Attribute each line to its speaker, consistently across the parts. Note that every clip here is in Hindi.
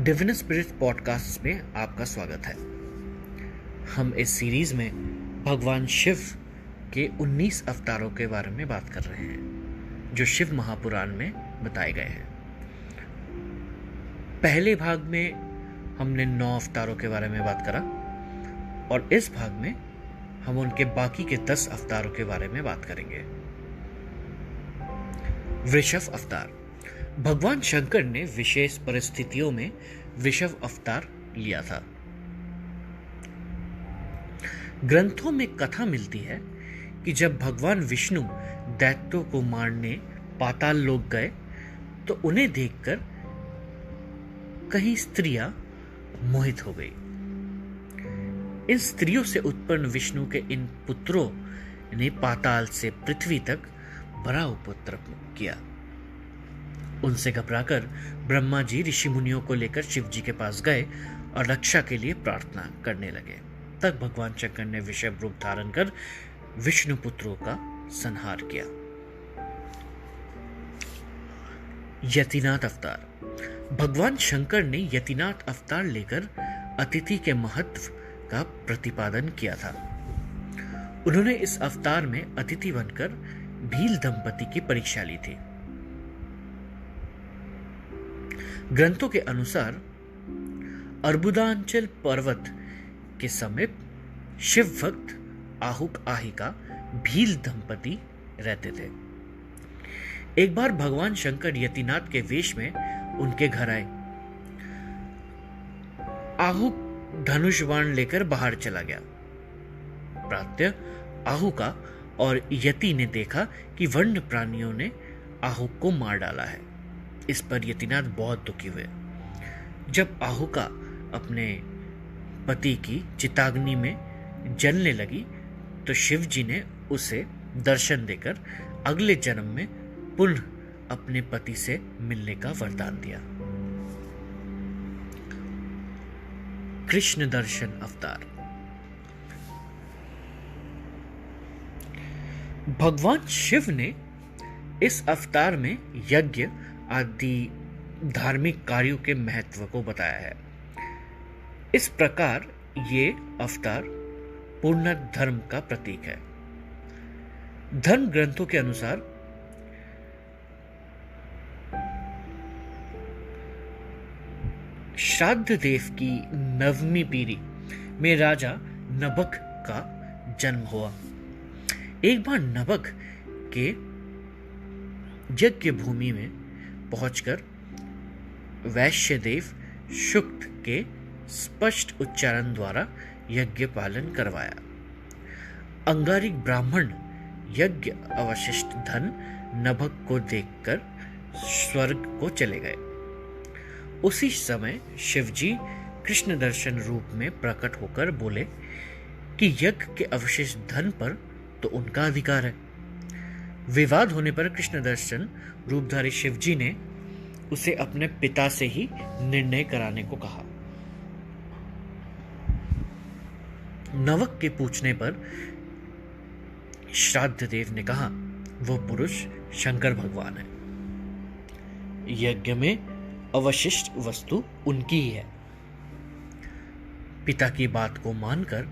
Speaker 1: डिविन स्पिरिट पॉडकास्ट में आपका स्वागत है। हम इस सीरीज में भगवान शिव के 19 अवतारों के बारे में बात कर रहे हैं जो शिव महापुराण में बताए गए हैं। पहले भाग में हमने 9 अवतारों के बारे में बात करा और इस भाग में हम उनके बाकी के 10 अवतारों के बारे में बात करेंगे। वृषभ अवतार। भगवान शंकर ने विशेष परिस्थितियों में वृषभ अवतार लिया था। ग्रंथों में कथा मिलती है कि जब भगवान विष्णु दैत्यों को मारने पाताल लोक गए तो उन्हें देखकर कई स्त्रियां मोहित हो गई। इन स्त्रियों से उत्पन्न विष्णु के इन पुत्रों ने पाताल से पृथ्वी तक बड़ा उपद्रव किया। उनसे घबराकर ब्रह्मा जी ऋषि मुनियों को लेकर शिव जी के पास गए और रक्षा के लिए प्रार्थना करने लगे। तब भगवान शंकर ने वृषभ रूप धारण कर विष्णु पुत्रों का संहार किया। यतिनाथ अवतार। भगवान शंकर ने यतिनाथ अवतार लेकर अतिथि के महत्व का प्रतिपादन किया था। उन्होंने इस अवतार में अतिथि बनकर भील दंपति की परीक्षा ली थी। ग्रंथों के अनुसार अर्बुदांचल पर्वत के समीप शिव भक्त आहुक आहिका भील दंपति रहते थे। एक बार भगवान शंकर यतिनाथ के वेश में उनके घर आए। आहुक धनुष बाण लेकर बाहर चला गया। प्रातः आहुका और यति ने देखा कि वन्य प्राणियों ने आहुक को मार डाला है। इस पर यतिनाथ बहुत दुखी हुए। जब आहुका अपने पति की चिताग्नि में जलने लगी तो शिव जी ने उसे दर्शन देकर अगले जन्म में पुनः अपने पति से मिलने का वरदान दिया। कृष्ण दर्शन अवतार। भगवान शिव ने इस अवतार में यज्ञ आदि धार्मिक कार्यों के महत्व को बताया है। इस प्रकार ये अवतार पूर्ण धर्म का प्रतीक है। धर्म ग्रंथों के अनुसार श्राद्ध देव की 9वीं पीढ़ी में राजा नभक का जन्म हुआ। एक बार नभक के यज्ञ भूमि में पहुंचकर वैश्यदेव शुक्त के स्पष्ट उच्चारण द्वारा यज्ञ पालन करवाया। अंगारिक ब्राह्मण यज्ञ अवशिष्ट धन नभक को देखकर स्वर्ग को चले गए। उसी समय शिवजी कृष्ण दर्शन रूप में प्रकट होकर बोले कि यज्ञ के अवशिष्ट धन पर तो उनका अधिकार है। विवाद होने पर कृष्ण दर्शन रूपधारी शिवजी ने उसे अपने पिता से ही निर्णय कराने को कहा। नवक के पूछने पर श्राद्ध देव ने कहा वो पुरुष शंकर भगवान है। यज्ञ में अवशिष्ट वस्तु उनकी ही है। पिता की बात को मानकर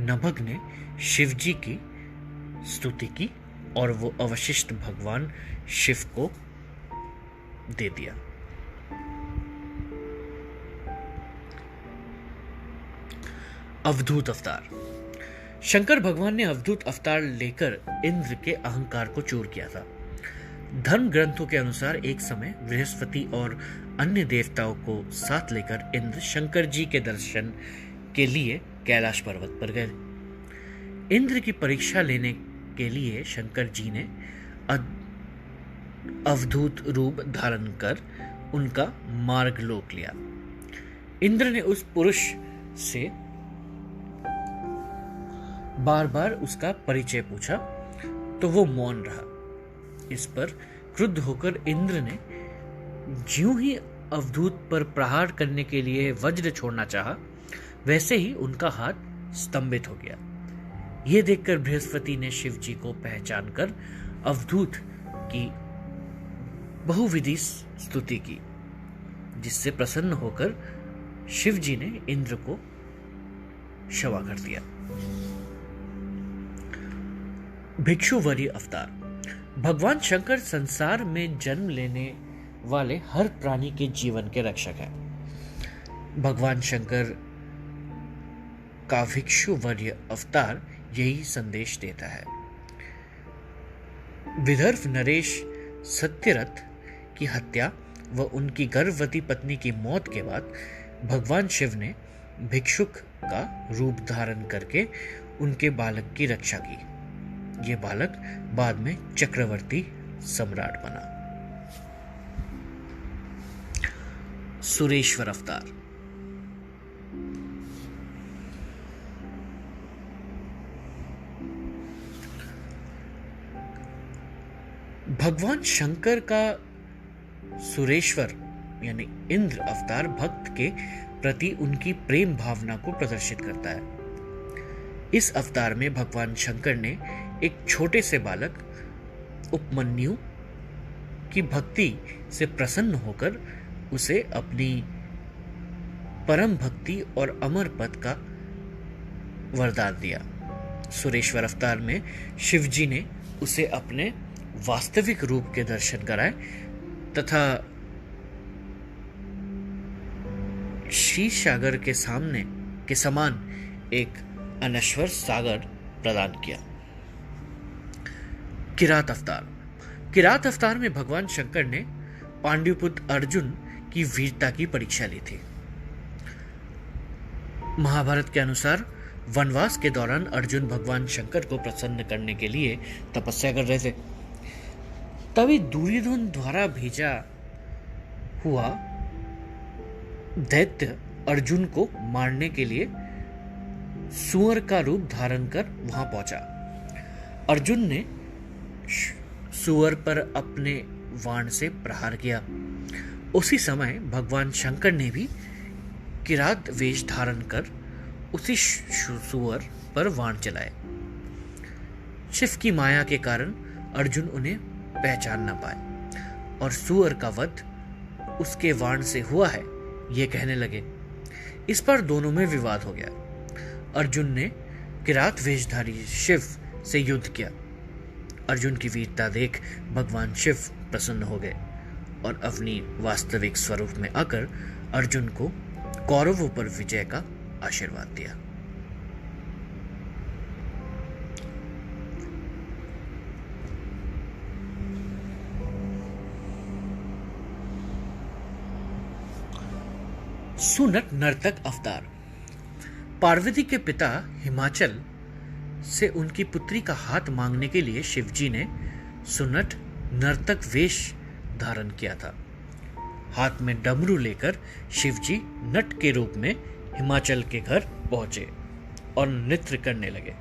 Speaker 1: नभक ने शिवजी की स्तुति की और वो अवशिष्ट भगवान शिव को दे दिया। अवधूत अवतार। शंकर भगवान ने अवधूत अवतार लेकर इंद्र के अहंकार को चूर किया था। धर्म ग्रंथों के अनुसार एक समय बृहस्पति और अन्य देवताओं को साथ लेकर इंद्र शंकर जी के दर्शन के लिए कैलाश पर्वत पर गए। इंद्र की परीक्षा लेने के लिए शंकर जी ने अवधूत रूप धारण कर उनका मार्ग लोक लिया। इंद्र ने उस पुरुष से बार बार उसका परिचय पूछा तो वो मौन रहा। इस पर क्रुद्ध होकर इंद्र ने ज्यों ही अवधूत पर प्रहार करने के लिए वज्र छोड़ना चाहा, वैसे ही उनका हाथ स्तंभित हो गया। यह देखकर बृहस्पति ने शिव जी को पहचान कर अवधूत की बहुविधि स्तुति की, जिससे प्रसन्न होकर शिव जी ने इंद्र को क्षमा कर दिया। भिक्षुवर्य अवतार। भगवान शंकर संसार में जन्म लेने वाले हर प्राणी के जीवन के रक्षक हैं। भगवान शंकर का भिक्षुवर्य अवतार यही संदेश देता है। विदर्भ नरेश सत्यरथ की हत्या व उनकी गर्भवती पत्नी की मौत के बाद भगवान शिव ने भिक्षुक का रूप धारण करके उनके बालक की रक्षा की। ये बालक बाद में चक्रवर्ती सम्राट बना। सुरेश्वर अवतार। भगवान शंकर का सुरेश्वर यानी इंद्र अवतार भक्त के प्रति उनकी प्रेम भावना को प्रदर्शित करता है। इस अवतार में भगवान शंकर ने एक छोटे से बालक उपमन्यु की भक्ति से प्रसन्न होकर उसे अपनी परम भक्ति और अमर पद का वरदान दिया। सुरेश्वर अवतार में शिव जी ने उसे अपने वास्तविक रूप के दर्शन कराए तथा शीश सागर के सामने के समान एक अनश्वर सागर प्रदान किया। किरात अवतार। किरात अवतार में भगवान शंकर ने पांडुपुत्र अर्जुन की वीरता की परीक्षा ली थी। महाभारत के अनुसार वनवास के दौरान अर्जुन भगवान शंकर को प्रसन्न करने के लिए तपस्या कर रहे थे। तभी दुर्योधन द्वारा भेजा हुआ दैत्य अर्जुन को मारने के लिए सुअर का रूप धारण कर वहां पहुंचा। अर्जुन ने सुअर पर अपने बाण से प्रहार किया। उसी समय भगवान शंकर ने भी किरात वेश धारण कर उसी सुअर पर बाण चलाए। शिव की माया के कारण अर्जुन उन्हें पहचान न पाए और सुअर का वध उसके बाण से हुआ है ये कहने लगे। इस पर दोनों में विवाद हो गया। अर्जुन ने किरात वेशधारी शिव से युद्ध किया। अर्जुन की वीरता देख भगवान शिव प्रसन्न हो गए और अपनी वास्तविक स्वरूप में आकर अर्जुन को कौरवों पर विजय का आशीर्वाद दिया। सुनट नर्तक अवतार। पार्वती के पिता हिमाचल से उनकी पुत्री का हाथ मांगने के लिए शिवजी ने सुनट नर्तक वेश धारण किया था। हाथ में डमरू लेकर शिवजी नट के रूप में हिमाचल के घर पहुंचे और नृत्य करने लगे।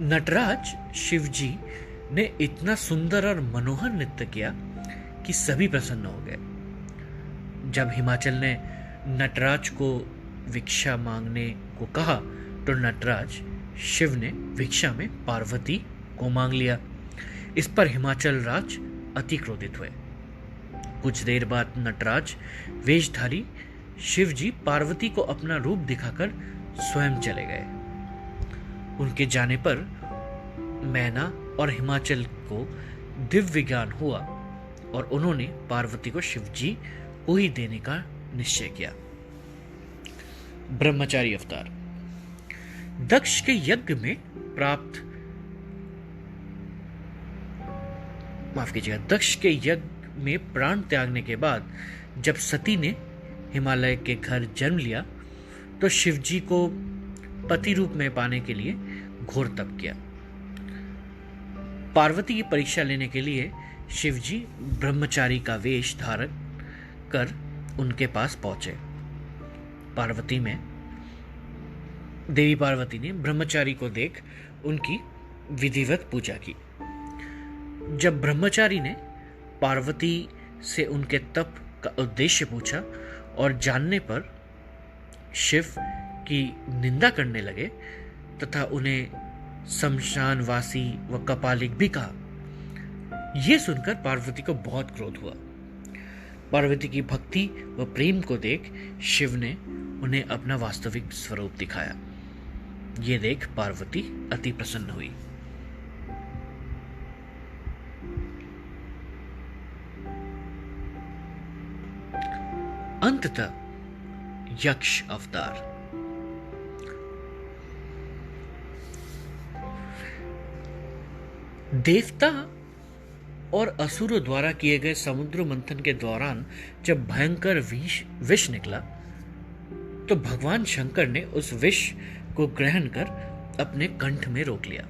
Speaker 1: नटराज शिवजी ने इतना सुंदर और मनोहर नृत्य किया कि सभी प्रसन्न हो गए। जब हिमाचल ने नटराज को भिक्षा मांगने को कहा तो नटराज शिव ने भिक्षा में पार्वती को मांग लिया। इस पर हिमाचल राज अति क्रोधित हुए। कुछ देर बाद नटराज वेशधारी शिवजी पार्वती को अपना रूप दिखाकर स्वयं चले गए। उनके जाने पर मैना और हिमाचल को दिव्य ज्ञान हुआ और उन्होंने पार्वती को शिवजी को ही देने का निश्चय किया। ब्रह्मचारी अवतार। दक्ष के यज्ञ में दक्ष के यज्ञ में प्राण त्यागने के बाद जब सती ने हिमालय के घर जन्म लिया तो शिवजी को पति रूप में पाने के लिए घोर तप किया। पार्वती की परीक्षा लेने के लिए शिवजी ब्रह्मचारी का वेश धारण कर उनके पास पहुंचे। देवी पार्वती ने ब्रह्मचारी को देख उनकी विधिवत पूजा की। जब ब्रह्मचारी ने पार्वती से उनके तप का उद्देश्य पूछा और जानने पर शिव की निंदा करने लगे तथा उन्हें शमशानवासी व कपालिक भी कहा। यह सुनकर पार्वती को बहुत क्रोध हुआ। पार्वती की भक्ति व प्रेम को देख शिव ने उन्हें अपना वास्तविक स्वरूप दिखाया। ये देख पार्वती अति प्रसन्न हुई। अंततः यक्ष अवतार। देवता और असुरों द्वारा किए गए समुद्र मंथन के दौरान जब भयंकर विष निकला तो भगवान शंकर ने उस विष को ग्रहण कर अपने कंठ में रोक लिया।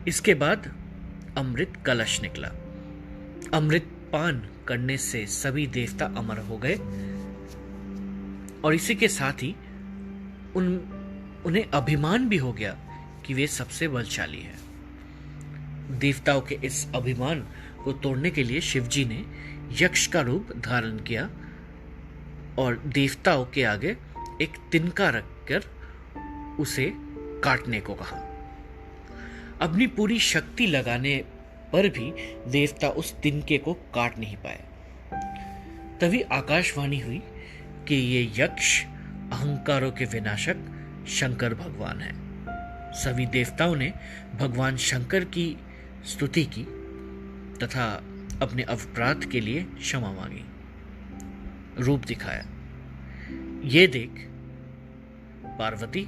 Speaker 1: इसके बाद अमृत कलश निकला। अमृत पान करने से सभी देवता अमर हो गए और इसी के साथ ही उन्हें अभिमान भी हो गया कि वे सबसे बलशाली हैं। देवताओं के इस अभिमान को तोड़ने के लिए शिवजी ने यक्ष का रूप धारण किया और देवताओं के आगे एक तिनका रखकर उसे काटने को कहा। अपनी पूरी शक्ति लगाने पर भी देवता उस तिनके को काट नहीं पाए। तभी आकाशवाणी हुई कि ये यक्ष अहंकारों के विनाशक शंकर भगवान हैं। सभी देवताओं ने भगवान शंकर की स्तुति की तथा अपने अपराध के लिए क्षमा मांगी, रूप दिखाया। ये देख पार्वती